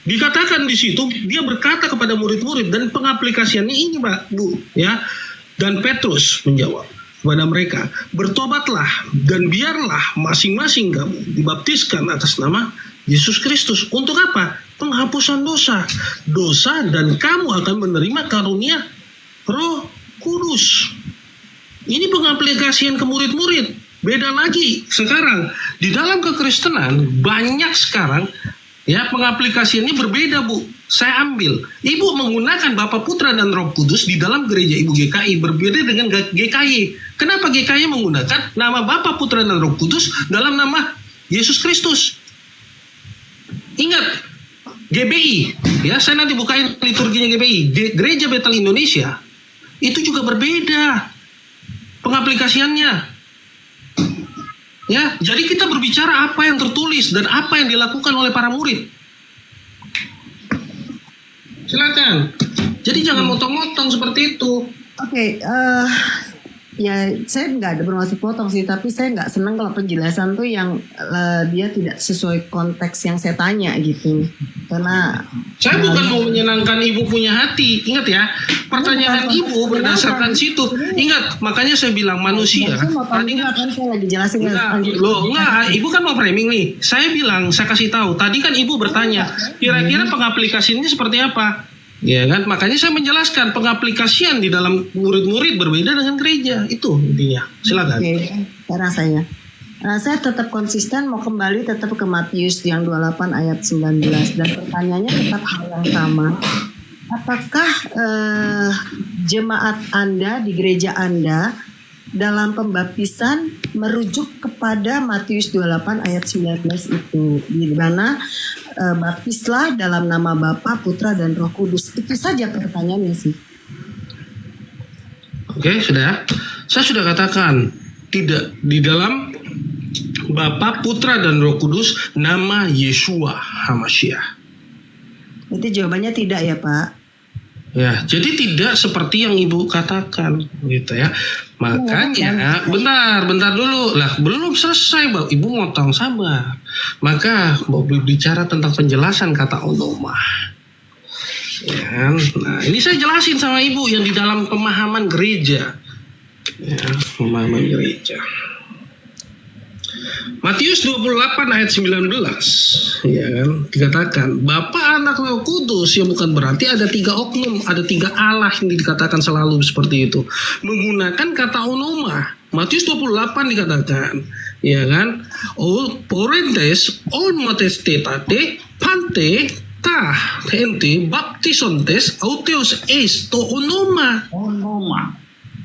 Dikatakan di situ dia berkata kepada murid-murid dan pengaplikasiannya ini Pak, Bu, ya. Dan Petrus menjawab kepada mereka, bertobatlah dan biarlah masing-masing kamu dibaptiskan atas nama Yesus Kristus. Untuk apa? Penghapusan dosa. Dan kamu akan menerima karunia Roh Kudus. Ini pengaplikasian ke murid-murid. Beda lagi sekarang. Di dalam kekristenan banyak sekarang ya pengaplikasiannya berbeda, Bu. Saya ambil. Ibu menggunakan Bapa, Putra, dan Roh Kudus di dalam gereja Ibu GKI. Berbeda dengan GKI. Kenapa GKI menggunakan nama Bapa, Putra, dan Roh Kudus dalam nama Yesus Kristus? Ingat, GBI. Ya, saya nanti bukain liturginya GBI. Gereja Betel Indonesia. Itu juga berbeda pengaplikasiannya. Ya, jadi kita berbicara apa yang tertulis dan apa yang dilakukan oleh para murid. Silakan. Jadi jangan motong-motong seperti itu. Oke, ya saya nggak ada bermaksud potong sih, tapi saya nggak senang kalau penjelasan tuh yang dia tidak sesuai konteks yang saya tanya gitu. Karena saya bukan mau menyenangkan ibu punya hati. Ingat ya, pertanyaan ibu berdasarkan situ. Ingat, makanya saya bilang manusia. Tadi kan saya lagi jelasin enggak, ibu kan mau framing nih. Saya bilang, saya kasih tahu. Tadi kan ibu bertanya, kira-kira pengaplikasiannya seperti apa? Ya kan, makanya saya menjelaskan pengaplikasian di dalam murid-murid berbeda dengan gereja. Itu intinya. Silakan. Oke, rasanya. Saya tetap konsisten mau kembali tetap ke Matius yang 28 ayat 19 dan pertanyaannya tetap hal yang sama. Apakah jemaat Anda di gereja Anda dalam pembaptisan merujuk kepada Matius 28 ayat 19 itu, di mana baptislah dalam nama Bapa, Putra, dan Roh Kudus? Itu saja pertanyaannya sih. Oke, sudah. Saya sudah katakan tidak di dalam Bapa, Putra, dan Roh Kudus nama Yeshua HaMashiach. Itu jawabannya tidak ya Pak? Ya, jadi tidak seperti yang ibu katakan, gitu ya. Makanya, bentar dulu lah, belum selesai, Bang. Ibu motong, sabar. Maka mau bicara tentang penjelasan kata onomah. Ya, nah ini saya jelasin sama ibu yang di dalam pemahaman gereja. Ya, pemahaman gereja. Matius 28 ayat 19 ya kan, dikatakan Bapa, Anak, Roh Kudus, yang bukan berarti ada 3 oknum, ada 3 Allah yang dikatakan selalu seperti itu. Menggunakan kata onoma. Matius 28 dikatakan ya kan, porentes on matestetate pante ta tente baptisontes auteos es to onoma.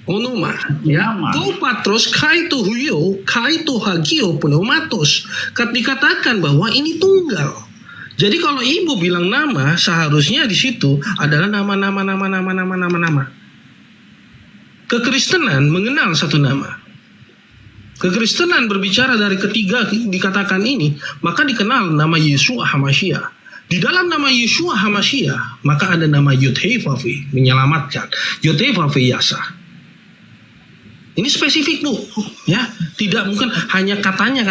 Onoma ya, to patros kai to huyo kai to hagio pneumatos. Dikatakan bahwa ini tunggal. Jadi kalau ibu bilang nama, seharusnya di situ adalah nama. Kekristenan mengenal satu nama. Kekristenan berbicara dari ketiga dikatakan ini, maka dikenal nama Yeshua HaMashiach. Di dalam nama Yeshua HaMashiach, maka ada nama Yud-Heh-Vav-He, menyelamatkan. Yud-Heh-Vav-He Yasa. Ini spesifik Bu, ya, tidak mungkin hanya katanya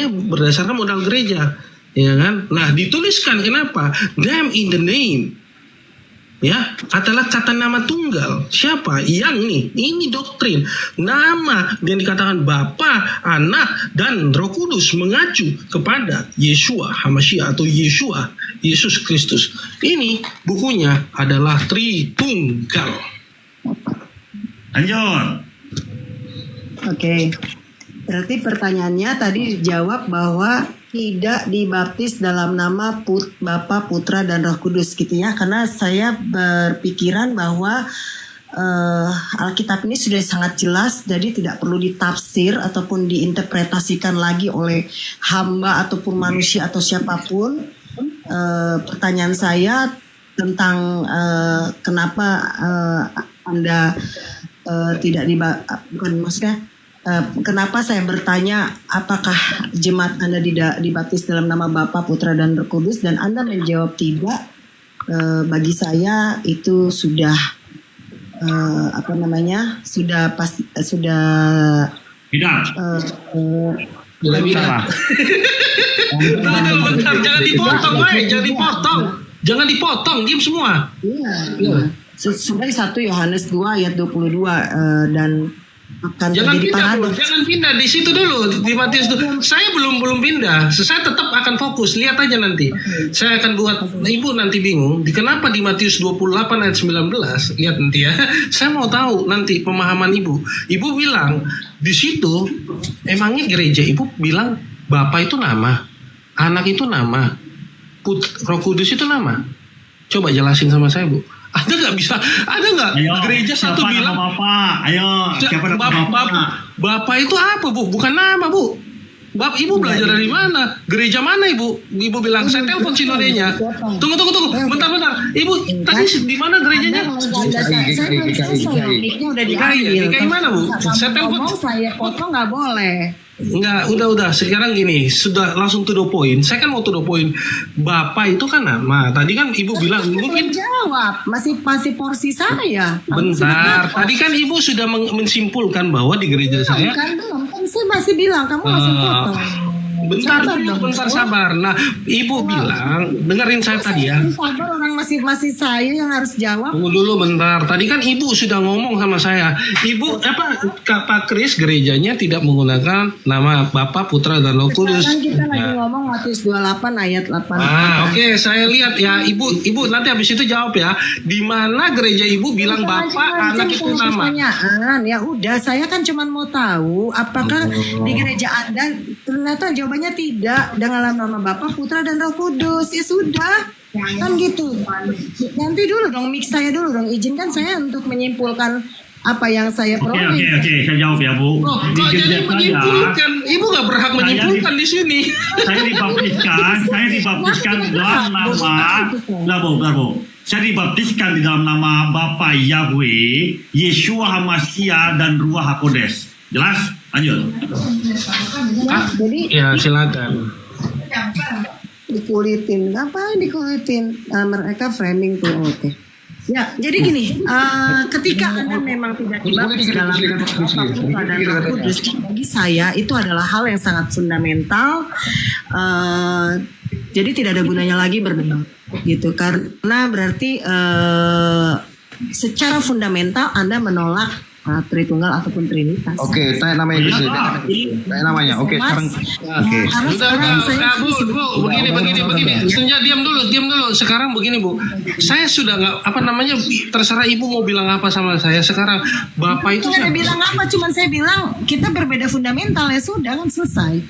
berdasarkan modal gereja, ya kan? Nah dituliskan kenapa? Them in the name, ya, adalah kata nama tunggal. Siapa? Yang ini doktrin nama yang dikatakan Bapa, Anak, dan Roh Kudus mengacu kepada Yeshua HaMashiach atau Yeshua, Yesus Kristus. Ini bukunya adalah Tritunggal. Lanjut. Oke, berarti pertanyaannya tadi dijawab bahwa tidak dibaptis dalam nama Bapa, Putra, dan Roh Kudus gitu ya. Karena saya berpikiran bahwa Alkitab ini sudah sangat jelas, jadi tidak perlu ditafsir ataupun diinterpretasikan lagi oleh hamba ataupun manusia atau siapapun. Pertanyaan saya tentang kenapa Anda tidak bukan maksudnya kenapa saya bertanya apakah jemaat Anda dibaptis dalam nama Bapa, Putra, dan Roh Kudus, dan Anda menjawab tidak. Bagi saya itu sudah sudah Tidak. Sudah bilang. Tunggu bentar, jangan dipotong, jangan dipotong. Jangan dipotong, diam semua. Iya. Sebenarnya 1 Yohanes 2 ayat 22 dan akan Jangan terjadi pindah dulu, paradoks. jangan pindah di situ dulu di Matius itu. Saya belum pindah. Saya tetap akan fokus. Lihat aja nanti. Saya akan buat ibu nanti bingung. Kenapa di Matius 28 ayat 19? Lihat nanti ya. Saya mau tahu nanti pemahaman ibu. Ibu bilang di situ emangnya gereja ibu bilang Bapa itu nama, anak itu nama, Roh Kudus itu nama. Coba jelasin sama saya, Bu. Ada nggak bisa? Ada nggak gereja satu siapa bilang nama Bapak? Ayo, siapa nama Bapak? Bapak itu apa, Bu? Bukan nama, Bu. Ibu belajar dari mana? Gereja mana, Ibu? Ibu bilang saya telepon sinodenya. Tunggu. Bentar. Ibu tadi di mana gerejanya? Saya mic-nya udah diambil. Kayak gimana, Bu? Saya telepon. Saya potong nggak boleh. Enggak, udah. Sekarang gini, sudah langsung to the point. Saya kan mau to the point. Bapak itu kan nama. Tadi kan Ibu bilang mungkin Jawab, masih porsi saya. bentar. Tadi kan Ibu sudah mensimpulkan bahwa di gereja saya Kan belum, kan saya masih bilang kamu masih potong. bentar sabar. Nah, Ibu bilang, dengerin saya tadi ya. Sabar, orang masih saya yang harus jawab. Tunggu dulu bentar. Tadi kan Ibu sudah ngomong sama saya. Ibu Pak Kris gerejanya tidak menggunakan nama Bapa, Putra dan Roh Kudus. Sekarang kita lagi ngomong Matius 28 ayat 8. Oke, saya lihat ya. Ibu nanti habis itu jawab ya. Di mana gereja Ibu bilang Bapa, anak itu nama? Pertanyaan. Ya udah, saya kan cuma mau tahu apakah di gereja Anda ternyata jawabannya tidak dengan nama Bapa, Putra dan Roh Kudus. Ya sudah. Kan gitu. Nanti dulu dong, mix saya dulu dong. Izinkan saya untuk menyimpulkan apa yang saya peroleh. Oke, saya jawab ya, Bu. Kok jadi menyimpulkan? Ibu nggak berhak menyimpulkan di sini. Saya dibaptiskan dalam nama, Bu. Saya dibaptiskan di dalam nama Bapa Yahweh, Yeshua HaMashiach dan Ruach HaKodes. Jelas? Lanjut. Jadi Ya, silakan. dikulitin, ngapain dikulitin? Mereka framing tuh, oke. Ya, jadi gini, ketika Anda memang tidak dibaptis dalam nama Bapa, Putra dan Roh Kudus, bagi saya itu adalah hal yang sangat fundamental. Jadi tidak ada gunanya lagi berdebat, gitu. Karena berarti secara fundamental Anda menolak Tritunggal ataupun Trinitas. Oke, tanya namanya dulu. Tanya namanya. Oke, sekarang. Oke. Karena sekarang saya Bu, begini. Senja, diam dulu. Sekarang begini, Bu. Saya sudah terserah Ibu mau bilang apa sama saya. Sekarang Bapak itu nggak ada bilang apa, cuman saya bilang kita berbeda fundamental, ya sudah kan selesai.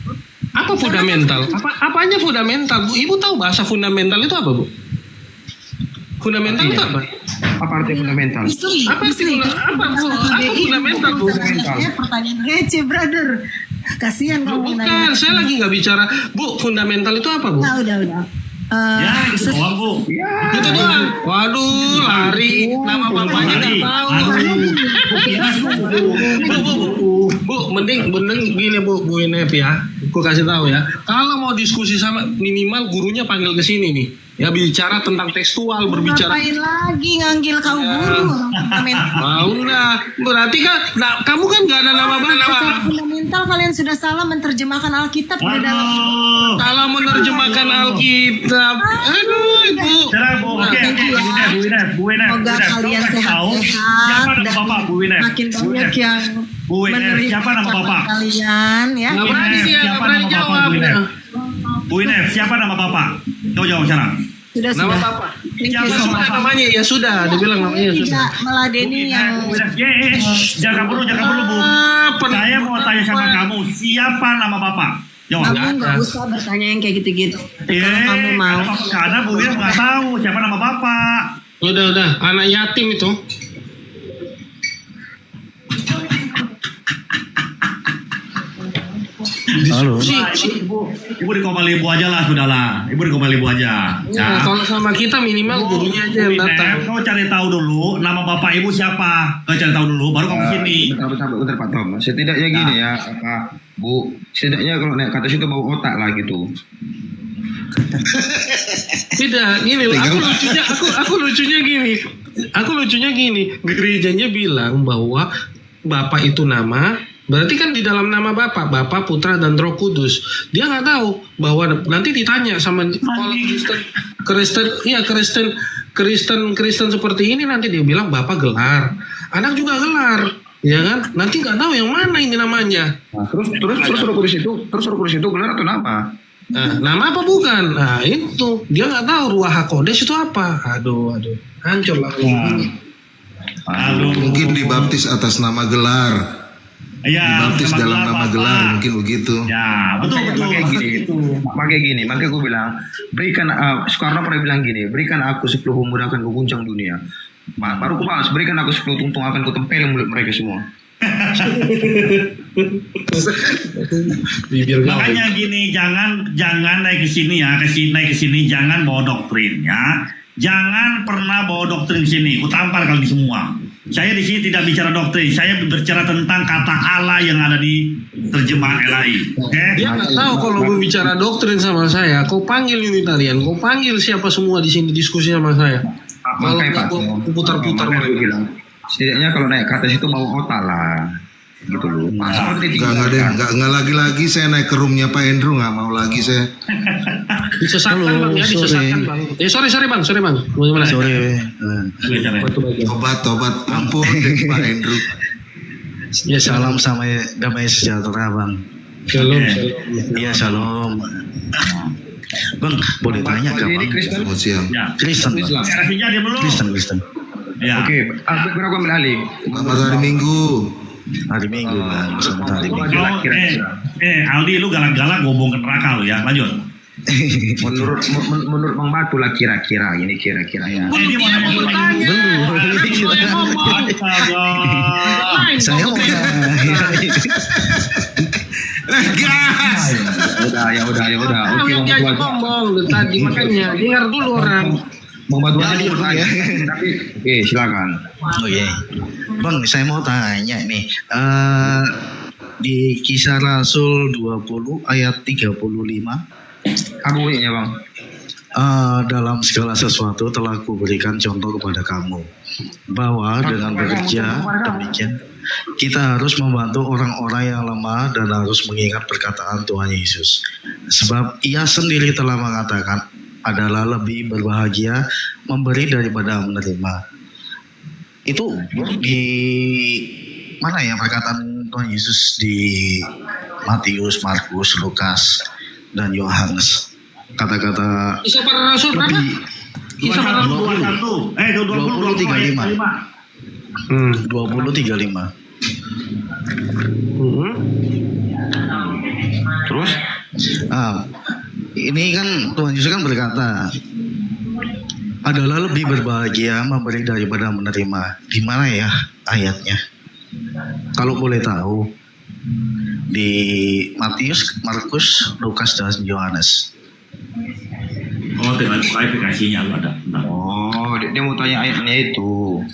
apa fundamental? Apanya fundamental, Bu? Ibu tahu bahasa fundamental itu apa, Bu? Fundamental itu apa? Apa arti fundamental? Apa fundamental, Bu? Pertanyaan receh, brother. Kasihan kamu Bukan, nanya. saya lagi nggak bicara. Bu, fundamental itu apa, Bu? Udah. Itu doang, Bu. Itu doang. Waduh, lari. Nama bapaknya nggak tahu. Bu, mending gini, Bu Inep ya. Aku kasih tahu ya. Kalau mau diskusi sama, minimal gurunya panggil ke sini nih. Ya bicara tentang tekstual, berbicara. Ngapain lagi nganggil kau guru? Mau nggak? Berarti kan, kamu kan nggak ada nama Secara bapak. fundamental kalian sudah salah menerjemahkan Alkitab ke dalam. Kalau menerjemahkan Alkitab, aduh, Ibu. Sekarang, Bu. Oke. Bu Winep. Semoga kalian sehat-sehat Siapa nama dan Bapak, Bu Winep? makin banyak yang Bu Winep, siapa nama Bapak? kalian ya. Nggak berani sih ya, nggak berani jawab. Bu Winep, siapa nama Bapak? Coba jawab sekarang. Sudah. Nama bapak. Thank you Siapa so much. Namanya ya sudah, dibilang namanya Saya sudah. tidak meladeni yang Bu Winep, jangan dulu, Bu. Saya mau tanya sama kamu, siapa nama Bapak? Jawab. kamu nggak usah bertanya yang kayak gitu-gitu. Kalau kamu mau. Karena Bu Winep nggak tahu siapa nama Bapak. Udah, anak yatim itu. Halo. Ibu di Komali Ibu aja lah, sudahlah. Ibu di Komali Ibu aja. Ya, kalau sama kita minimal gurunya aja yang datang. Kau cari tahu dulu nama bapak ibu siapa. Kau cari tahu dulu, baru kamu sini. Bentar Pak Tom. Setidaknya gini ya, Pak Bu. Setidaknya kalau naik ke atas itu bau otak lah gitu. Tidak, gini loh. Aku lucunya gini. Gerejanya bilang bahwa Bapak itu nama, Berarti kan di dalam nama Bapa, Putra dan Roh Kudus. Dia nggak tahu bahwa nanti ditanya sama kalau Kristen seperti ini, nanti dia bilang Bapa gelar, anak juga gelar, ya kan? Nanti nggak tahu yang mana ini namanya. Nah, terus Roh Kudus itu gelar atau nama? Nah, nama apa bukan? Nah itu dia nggak tahu Ruach HaKodes itu apa. Aduh, hancur lah. Mungkin dibaptis atas nama gelar. Ya, Dibaptis dalam nama gelar, mungkin begitu. Ya, betul. Makanya gue bilang, berikan Soekarno pernah bilang gini, berikan aku 10 pemuda akan kuguncang dunia. Baru ku balas, berikan aku 10 tungtung akan kutempelin mulut mereka semua. Makanya gini, jangan naik ke sini ya, naik ke sini jangan bawa doktrin ya. Jangan pernah bawa doktrin sini. Ku tampar kalian semua. Saya di sini tidak bicara doktrin, saya berbicara tentang kata Allah yang ada di terjemahan LAI. Oke? Dia nggak tahu kalau mau bicara doktrin sama saya. Kau panggil Unitarian, kau panggil siapa semua di sini diskusi sama saya. Kalau nggak kau putar-putar Makanya gue mereka. bilang, setidaknya kalau naik ke atas itu bawa otak lah, gitu loh. Masa Nggak lagi-lagi saya naik ke roomnya Pak Andrew, nggak mau lagi saya. Disesatkan bang, ya disesatkan bang. Sorry bang. Bagaimana? Tobat, ampun deh Pak Andrew. Ya salam sama damai sejahtera bang. Shalom. Iya shalom. Bang boleh tanya gak Ini bang? Kristen. Selamat siang. Ya. Kristen bang. Kasihnya dia belum. Kristen. Ya. Oke, berapa ambil alih? Selamat hari Minggu. Hari Minggu bang. Selamat hari Minggu. Aldi lu galak-galak ngomong ke neraka lu ya. Lanjut. Menurut Bang Batu lah kira-kira ya. Dia mau nanya. Saya mau Gas. Ya udah. Oke, Yang diajak ngomong tadi, makanya dengar dulu orang. Bang Batu aja dulu ya. Tapi oke, silakan. Oh iya. Bang saya mau tanya nih. Di Kisah Rasul 20 ayat 35. Apa bunyinya Bang? Dalam segala sesuatu telah kuberikan contoh kepada kamu bahwa dengan bekerja demikian kita harus membantu orang-orang yang lemah dan harus mengingat perkataan Tuhan Yesus, sebab Ia sendiri telah mengatakan adalah lebih berbahagia memberi daripada menerima. Itu di mana ya perkataan Tuhan Yesus di Matius, Markus, Lukas dan Yohanes? Kata-kata Kisah para Rasul berapa? Kisah para Rasul 20-35. Terus? Ini kan Tuhan Yesus kan berkata adalah lebih berbahagia memberi daripada menerima. Di mana ya ayatnya? Kalau boleh tahu di Matius, Markus, Lukas dan Yohanes. Oh, tinggal buka aplikasinya lu ada. Bentar. Oh, dia mau tanya ayatnya itu.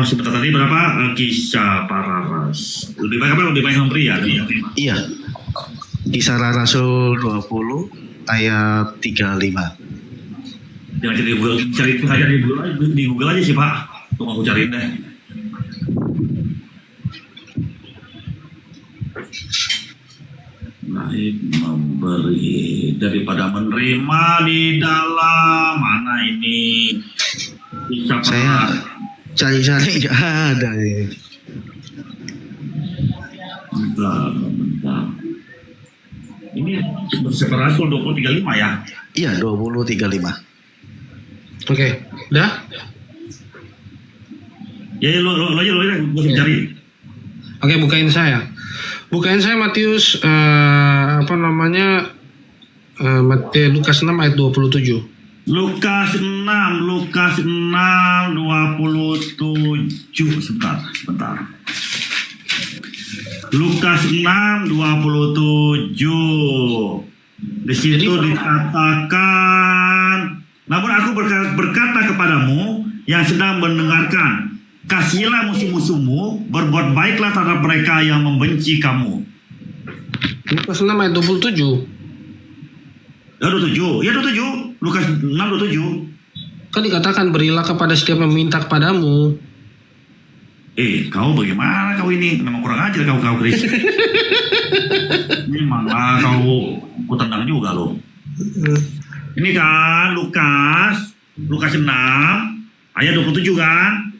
Sebentar tadi berapa? Kisah para Rasul. Lebih banyak apa? Lebih banyak memberi ya? Iya. Kisah Rasul 20 ayat 35. Jangan cari aja di Google aja sih Pak. Tunggu aku cariin deh. Baik memberi daripada menerima di dalam mana ini bisa Saya cari-cari nggak ada ya. bentar. Ini Kisah Rasul 20-35 ya. Iya 20-35. Oke, udah? Ya lo aja gue cari. Oke, bukain saya Matius Lukas 6 ayat 27. Lukas 6 27 sebentar. Lukas 6 27. Di situ dikatakan, namun aku berkata kepadamu yang sedang mendengarkan, kasihilah musuh-musuhmu, berbuat baiklah terhadap mereka yang membenci kamu. Lukas 6 ayat 27. Ya 27. Lukas 6 27. Kan dikatakan berilah kepada setiap yang meminta kepadamu. Kau bagaimana kau ini? Memang kurang ajar kau Chris. Memanglah kau tendang juga lo. Ini kan Lukas 6 ayat 27 kan?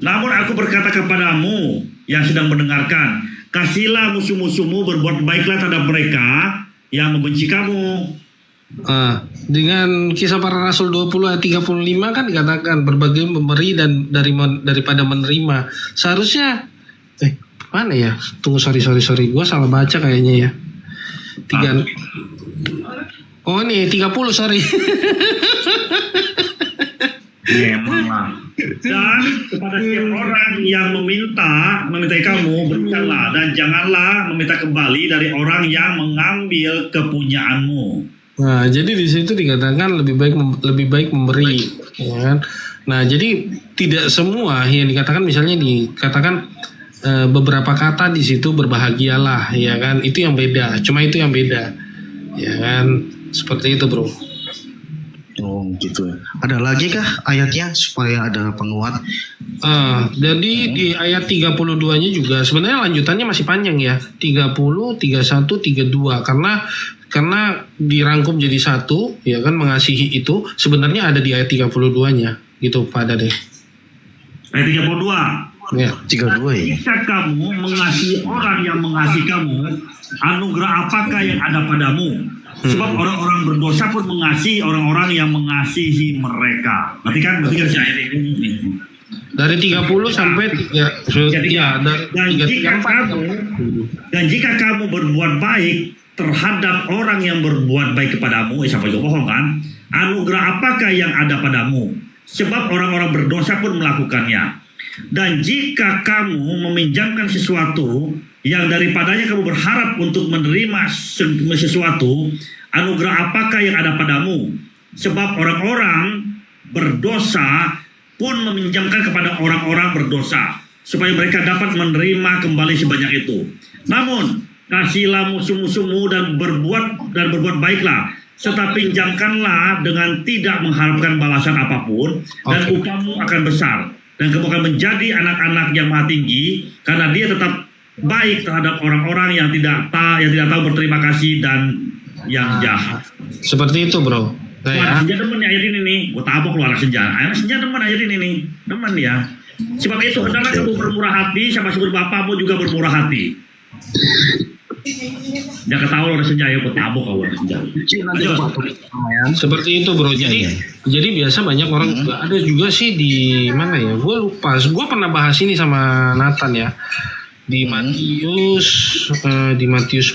Namun aku berkata kepadamu yang sedang mendengarkan, kasihlah musuh-musuhmu, berbuat baiklah terhadap mereka yang membenci kamu. Dengan Kisah Para Rasul 20 ayat 35 kan dikatakan berbagai memberi dan daripada menerima. Seharusnya mana ya? Tunggu sorry gue salah baca kayaknya ya. Oh ini 30 sorry. Memanglah. Dan kepada setiap orang yang memintai kamu, berikanlah, dan janganlah meminta kembali dari orang yang mengambil kepunyaanmu. Nah, jadi di situ dikatakan lebih baik memberi, ya kan? Nah, jadi tidak semua yang dikatakan, misalnya dikatakan beberapa kata di situ berbahagialah, ya kan? Itu yang beda, cuma itu yang beda, ya kan? Seperti itu, bro. Oh gitu. Ada lagi kah ayatnya supaya ada penguat? Jadi di ayat 32-nya juga sebenarnya lanjutannya masih panjang ya. 30, 31, 32 karena dirangkum jadi satu, ya kan, mengasihi itu sebenarnya ada di ayat 32-nya gitu Pak Dade. Ayat 32. Ya. 32 ya. Jika kamu mengasihi orang yang mengasihi kamu, anugerah apakah yang ada padamu? Sebab orang-orang berdosa pun mengasihi orang-orang yang mengasihi mereka. Berarti kan si ayat ini. Dari 30 sampai dan jika kamu berbuat baik terhadap orang yang berbuat baik kepadamu, siapa juga bohong kan? Anugerah apakah yang ada padamu? Sebab orang-orang berdosa pun melakukannya. Dan jika kamu meminjamkan sesuatu yang daripadanya kamu berharap untuk menerima sesuatu, anugerah apakah yang ada padamu? Sebab orang-orang berdosa pun meminjamkan kepada orang-orang berdosa, supaya mereka dapat menerima kembali sebanyak itu. Namun, kasihlah musuh-musuhmu dan berbuat baiklah, serta pinjamkanlah dengan tidak mengharapkan balasan apapun, dan upahmu akan besar, dan kamu akan menjadi anak-anak yang maha tinggi, karena dia tetap baik terhadap orang-orang yang tidak tahu berterima kasih dan yang jahat. Seperti itu, bro. Anak senja demen ayat ini nih, gue tabok lu anak senja. Anak senja demen ayat ini nih, demen ya. Sebab itu hendaklah kamu bermurah hati, sama seperti bapamu juga bermurah hati. Jangan ketawa lu anak senja ya, gue tabok kau anak senja. Seperti itu, bro. Jadi biasa banyak orang juga, ada juga sih di mana ya? Gue lupa. Gue pernah bahas ini sama Nathan ya. Di Matius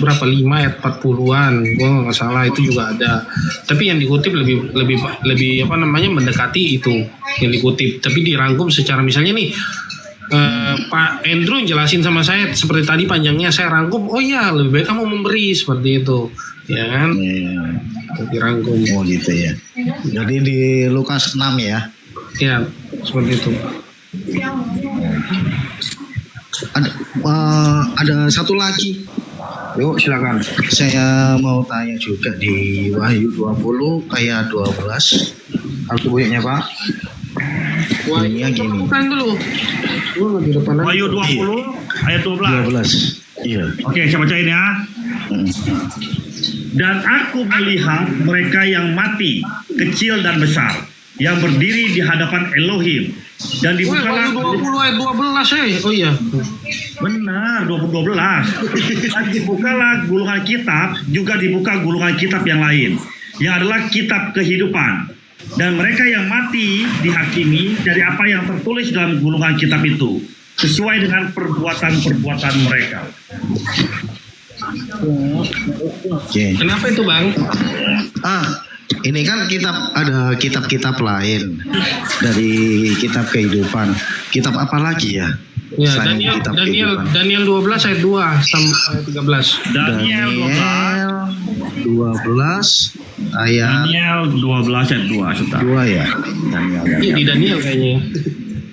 berapa 5 ayat 40-an, gue nggak salah, itu juga ada. Tapi yang dikutip lebih apa namanya, mendekati itu yang dikutip, tapi dirangkum secara misalnya nih, Pak Andrew jelasin sama saya seperti tadi panjangnya, saya rangkum, oh iya lebih baik kamu memberi, seperti itu, ya kan? Dirangkum. Oh gitu ya. Jadi di Lukas 6 ya. Ya, seperti itu. Ada satu lagi. Yuk silakan. Saya mau tanya juga di Wahyu 20 ayat 12. Aku bunyinya Pak. Bunyinya gini. Bukan dulu. Wahyu 20 ayat 12. Iya. Oke, saya bacain ya. Dan aku melihat mereka yang mati, kecil dan besar, yang berdiri di hadapan Elohim, dan dibukalah 20 ayat 12 oh iya. Benar, 12. Dan dibukalah gulungan kitab, juga dibuka gulungan kitab yang lain, yang adalah kitab kehidupan. Dan mereka yang mati dihakimi dari apa yang tertulis dalam gulungan kitab itu, sesuai dengan perbuatan-perbuatan mereka. Oke. Kenapa itu, Bang? Ini kan ada kitab-kitab lain dari kitab kehidupan. Kitab apa lagi ya? Ya, Daniel 12 ayat 2 sampai 13. Daniel 12 ayat 2 ya. Iya, di Daniel kayaknya.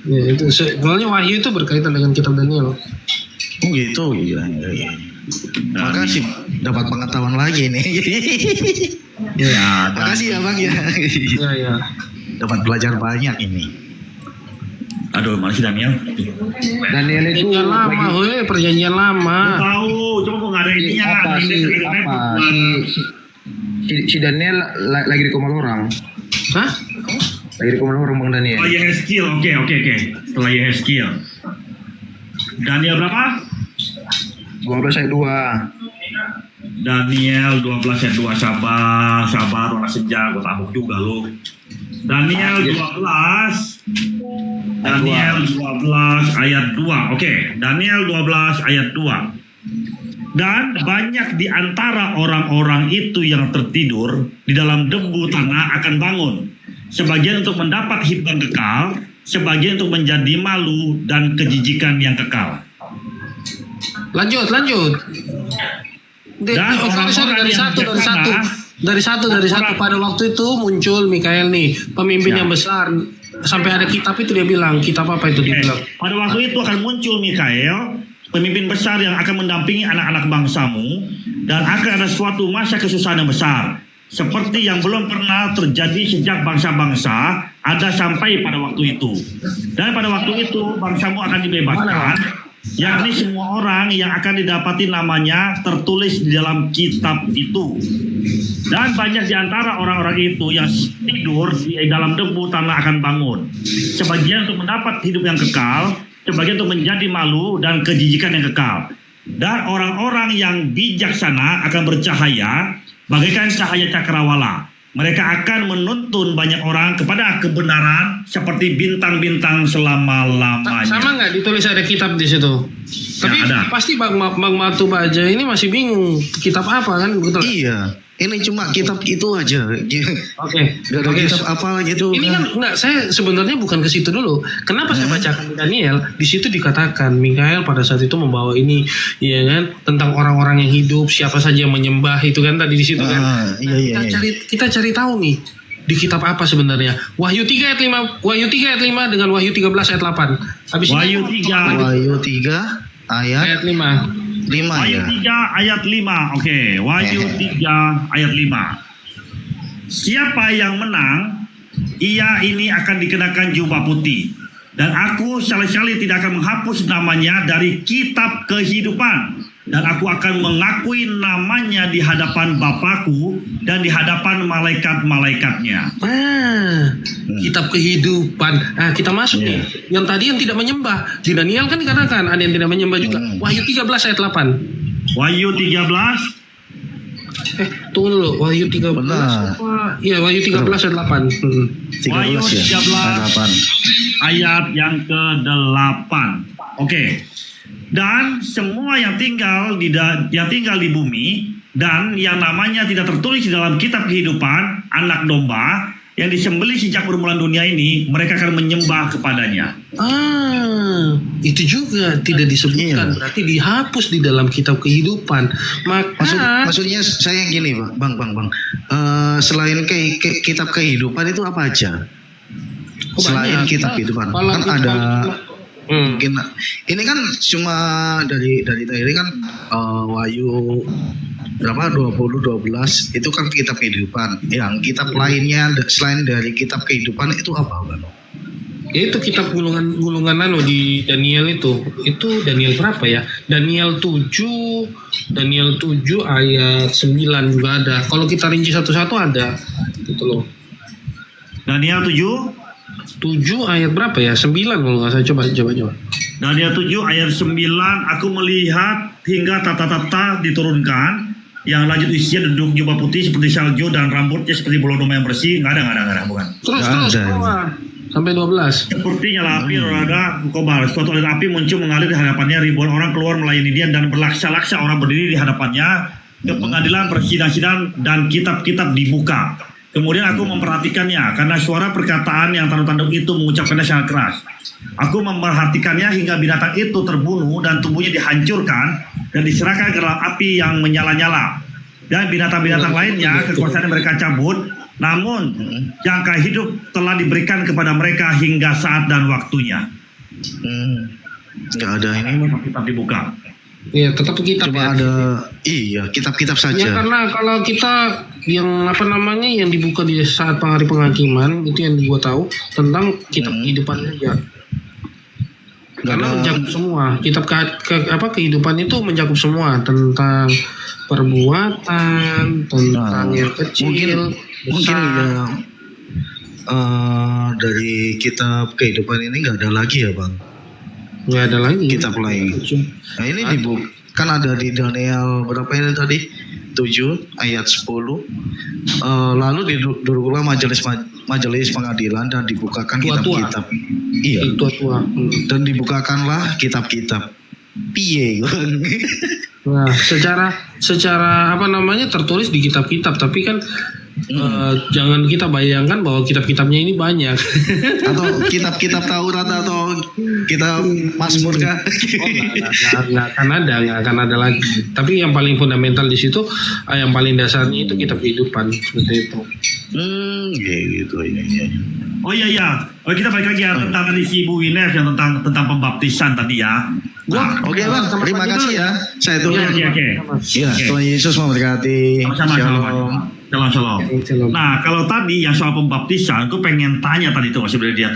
Ya, itu soalnya Wahyu itu berkaitan dengan kitab Daniel. Oh gitu, iya. Makasih dapat pengetahuan lagi nih. Makasih ya Bang ya. Iya. Dapat belajar banyak ini. Aduh, mana sih Daniel? Daniel itu Perjanjian lama, perjanjian lama. Tahu, cuma kok nggak ada ininya. si Daniel lagi di Komal orang. Hah? Lagi di Komal orang Bang Daniel. Oh, Yehezkiel. Oke. Setelah Yehezkiel. Daniel berapa? 12 ayat 2. Daniel 12 ayat 2. Sabar, orang senja, gue tabuk juga lo. Daniel 12 ayat 2. Oke, Daniel 12 ayat 2. Dan banyak di antara orang-orang itu yang tertidur di dalam debu tanah akan bangun. Sebagian untuk mendapat hidup yang kekal, sebagian untuk menjadi malu dan kejijikan yang kekal. Lanjut. Dan Dari satu pada waktu itu muncul Mikael nih, pemimpin yang besar. Sampai ada kitab itu dia bilang, kitab apa itu dia bilang? Pada waktu itu akan muncul Mikael, pemimpin besar yang akan mendampingi anak-anak bangsamu, dan akan ada suatu masa kesusahan yang besar, seperti yang belum pernah terjadi sejak bangsa-bangsa ada sampai pada waktu itu. Dan pada waktu itu bangsamu akan dibebaskan, yakni semua orang yang akan didapati namanya tertulis di dalam kitab itu. Dan banyak di antara orang-orang itu yang tidur di dalam debu tanah akan bangun. Sebagian untuk mendapat hidup yang kekal, sebagian untuk menjadi malu dan kejijikan yang kekal. Dan orang-orang yang bijaksana akan bercahaya bagaikan cahaya cakrawala. Mereka akan menuntun banyak orang kepada kebenaran seperti bintang-bintang selama-lamanya. Sama nggak ditulis ada kitab di situ? Tapi ada. pasti Bang Matu Baja ini masih bingung kitab apa kan? Betul. Iya, ini cuma kitab itu aja. Oke. Gak ada kitab apa gitu. Ini kan enggak, saya sebenarnya bukan ke situ dulu. Kenapa saya bacakan di Daniel? Di situ dikatakan Mikael pada saat itu membawa ini, ya kan, tentang orang-orang yang hidup, siapa saja yang menyembah itu kan tadi di situ kan. Iya. Kita cari tahu nih di kitab apa sebenarnya. Wahyu 3 ayat 5 dengan Wahyu 13 ayat 8. Habis Wahyu ini 3 Wahyu 3 ayat ayat 5. 5 Wahyu ya. 3 ayat 5. Oke, Wahyu 3 ayat 5. Siapa yang menang, ia ini akan dikenakan jubah putih. Dan aku sekali-kali tidak akan menghapus namanya dari kitab kehidupan. Dan aku akan mengakui namanya di hadapan Bapakku dan di hadapan malaikat-malaikatnya. Kitab kehidupan. Nah, kita masuk nih. Yang tadi yang tidak menyembah. Di Daniel kan dikatakan ada yang tidak menyembah juga. Wahyu 13 ayat 8. Wahyu 13. Tunggu dulu. Wahyu 13. Benar. Iya, Wahyu 13 ayat 8. 13 Wahyu ya. 13 ayat yang ke-8. Oke. Dan semua yang tinggal di bumi dan yang namanya tidak tertulis di dalam kitab kehidupan anak domba yang disembelih sejak permulaan dunia ini, mereka akan menyembah kepadanya. Itu juga tidak disebutkan, berarti dihapus di dalam kitab kehidupan. Maka Maksudnya saya gini, Bang. Selain kitab kehidupan itu apa aja? Selain kitab kehidupan kan ada. Mungkin ini kan cuma dari tadi kan Wahyu berapa 20-12 itu kan kitab kehidupan. Yang kitab lainnya selain dari kitab kehidupan itu apa, Bang? itu kitab gulungan di Daniel itu Daniel berapa ya? Daniel 7 ayat 9 juga ada. Kalau kita rinci satu-satu ada gitu loh. Daniel 7 ayat berapa ya? 9 kalau nggak salah. Coba. Daniel 7 ayat 9. Aku melihat hingga tata-tata diturunkan, yang lanjut usia duduk jubah putih seperti salju dan rambutnya seperti bulu domba yang bersih. Nggak ada, bukan. Terus sampai 12. Seperti nyala api rada kobar. Suatu aliran api muncul mengalir di hadapannya. Ribuan orang keluar melayani dia dan berlaksa-laksa orang berdiri di hadapannya. Ke pengadilan persidangan dan kitab-kitab dibuka. Kemudian aku memperhatikannya karena suara perkataan yang tanduk-tanduk itu mengucapkannya sangat keras. Aku memperhatikannya hingga binatang itu terbunuh dan tubuhnya dihancurkan dan diserahkan ke dalam api yang menyala-nyala. Dan binatang-binatang lainnya kekuasaan mereka cabut, namun jangka hidup telah diberikan kepada mereka hingga saat dan waktunya. Nggak ada ini. Kitab dibuka. Iya, tetap kitab. Cuma ada kitab-kitab saja. Ya karena kalau kita yang yang dibuka di saat hari penghakiman itu yang gua tahu tentang kitab kehidupan aja. karena mencakup semua. Kitab kehidupan itu mencakup semua tentang perbuatan, tentang yang kecil, mungkin ya dari kitab kehidupan ini nggak ada lagi ya bang, nggak ada lagi kitab lain. Nah ini di buku kan ada di Daniel berapa ini tadi 7 ayat 10. Lalu diduduklah majelis pengadilan dan dibukakan kitab-kitab. Iya. Tua. Dan dibukakanlah kitab-kitab. Piye. Nah, secara apa namanya tertulis di kitab-kitab, tapi kan jangan kita bayangkan bahwa kitab-kitabnya ini banyak. Atau kitab-kitab Taurat atau kitab Mazmur kah? Nggak akan ada lagi. Tapi yang paling fundamental di situ, yang paling dasarnya itu kitab kehidupan seperti itu. Gitu ya. Oh iya. Oh kita balik lagi ya tentang tadi si Ibu Winef yang tentang pembaptisan tadi ya. Wah, oke bang, terima kasih ya. Saya tuh. Oke. Ya, Tuhan Yesus memberkati. Sama-sama. Shalom. Shalom. Nah kalau tadi yang soal pembaptisan, aku pengen tanya tadi tuh masih dia tuh.